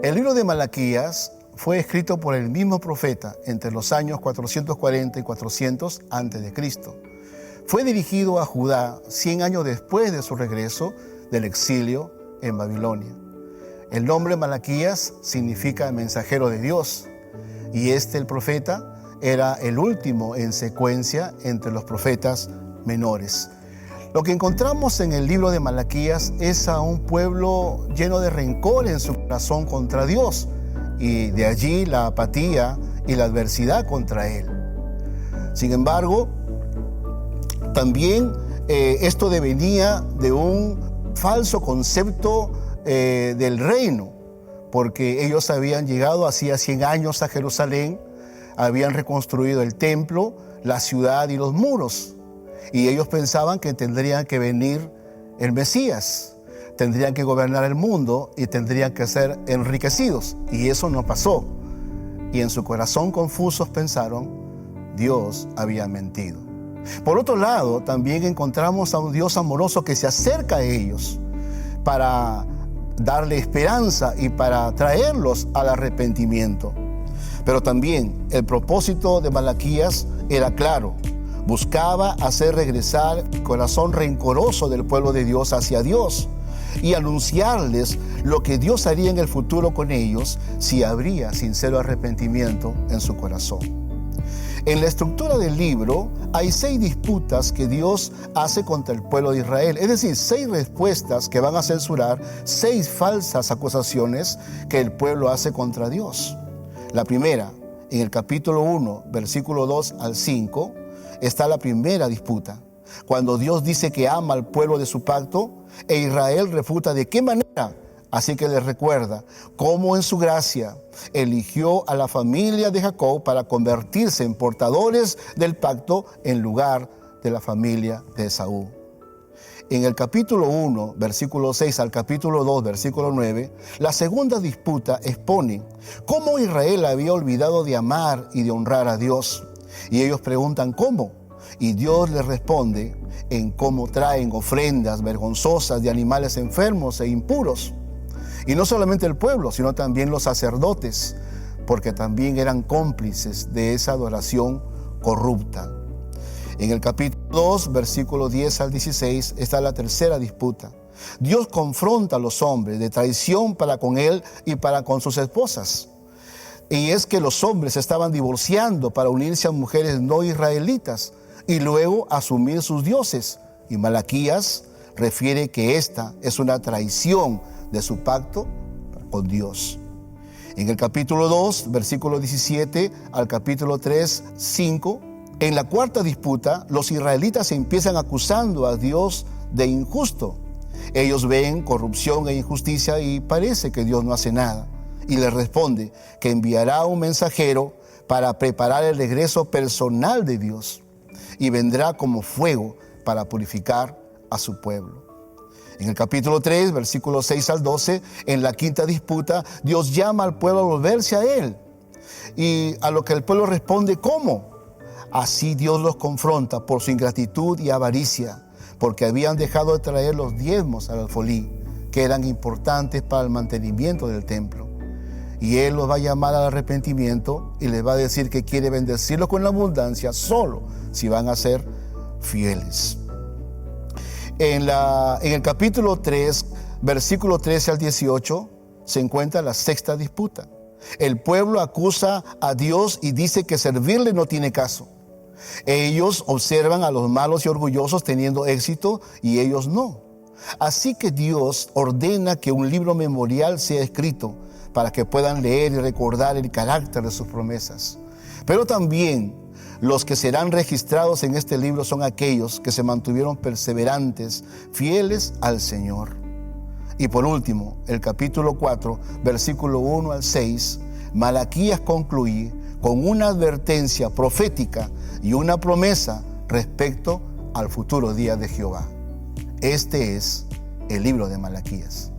El libro de Malaquías fue escrito por el mismo profeta entre los años 440 y 400 a.C. Fue dirigido a Judá 100 años después de su regreso del exilio en Babilonia. El nombre Malaquías significa mensajero de Dios, y el profeta, era el último en secuencia entre los profetas menores. Lo que encontramos en el libro de Malaquías es a un pueblo lleno de rencor en su corazón contra Dios, y de allí la apatía y la adversidad contra Él. Sin embargo, también esto devenía de un falso concepto del reino, porque ellos habían llegado hacía 100 años a Jerusalén, habían reconstruido el templo, la ciudad y los muros, y ellos pensaban que tendrían que venir el Mesías, tendrían que gobernar el mundo y tendrían que ser enriquecidos, y eso no pasó. Y en su corazón confusos pensaron, Dios había mentido. Por otro lado, también encontramos a un Dios amoroso que se acerca a ellos para darle esperanza y para traerlos al arrepentimiento. Pero también el propósito de Malaquías era claro: buscaba hacer regresar el corazón rencoroso del pueblo de Dios hacia Dios y anunciarles lo que Dios haría en el futuro con ellos si habría sincero arrepentimiento en su corazón. En la estructura del libro hay 6 disputas que Dios hace contra el pueblo de Israel, es decir, 6 respuestas que van a censurar 6 falsas acusaciones que el pueblo hace contra Dios. La primera, en el capítulo 1, versículo 2 al 5, está la primera disputa, cuando Dios dice que ama al pueblo de su pacto e Israel refuta de qué manera. Así que les recuerda cómo en su gracia eligió a la familia de Jacob para convertirse en portadores del pacto en lugar de la familia de Esaú. En el capítulo 1, versículo 6 al capítulo 2, versículo 9, la segunda disputa expone cómo Israel había olvidado de amar y de honrar a Dios. Y ellos preguntan ¿cómo? Y Dios les responde en cómo traen ofrendas vergonzosas de animales enfermos e impuros. Y no solamente el pueblo, sino también los sacerdotes, porque también eran cómplices de esa adoración corrupta. En el capítulo 2, versículos 10 al 16, está la tercera disputa. Dios confronta a los hombres de traición para con Él y para con sus esposas. Y es que los hombres se estaban divorciando para unirse a mujeres no israelitas y luego asumir sus dioses. Y Malaquías refiere que esta es una traición de su pacto con Dios. En el capítulo 2, versículo 17 al capítulo 3, 5, en la cuarta disputa, los israelitas empiezan acusando a Dios de injusto. Ellos ven corrupción e injusticia y parece que Dios no hace nada. Y les responde que enviará un mensajero para preparar el regreso personal de Dios y vendrá como fuego para purificar a su pueblo. En el capítulo 3, versículos 6 al 12, en la quinta disputa, Dios llama al pueblo a volverse a Él. Y a lo que el pueblo responde, ¿cómo? Así Dios los confronta por su ingratitud y avaricia, porque habían dejado de traer los diezmos al alfolí, que eran importantes para el mantenimiento del templo. Y Él los va a llamar al arrepentimiento y les va a decir que quiere bendecirlos con la abundancia solo si van a ser fieles. En el capítulo 3, versículo 13 al 18, se encuentra la sexta disputa. El pueblo acusa a Dios y dice que servirle no tiene caso. Ellos observan a los malos y orgullosos teniendo éxito y ellos no. Así que Dios ordena que un libro memorial sea escrito para que puedan leer y recordar el carácter de sus promesas. Pero también los que serán registrados en este libro son aquellos que se mantuvieron perseverantes, fieles al Señor. Y por último, el capítulo 4, versículo 1 al 6, Malaquías concluye con una advertencia profética y una promesa respecto al futuro día de Jehová. Este es el libro de Malaquías.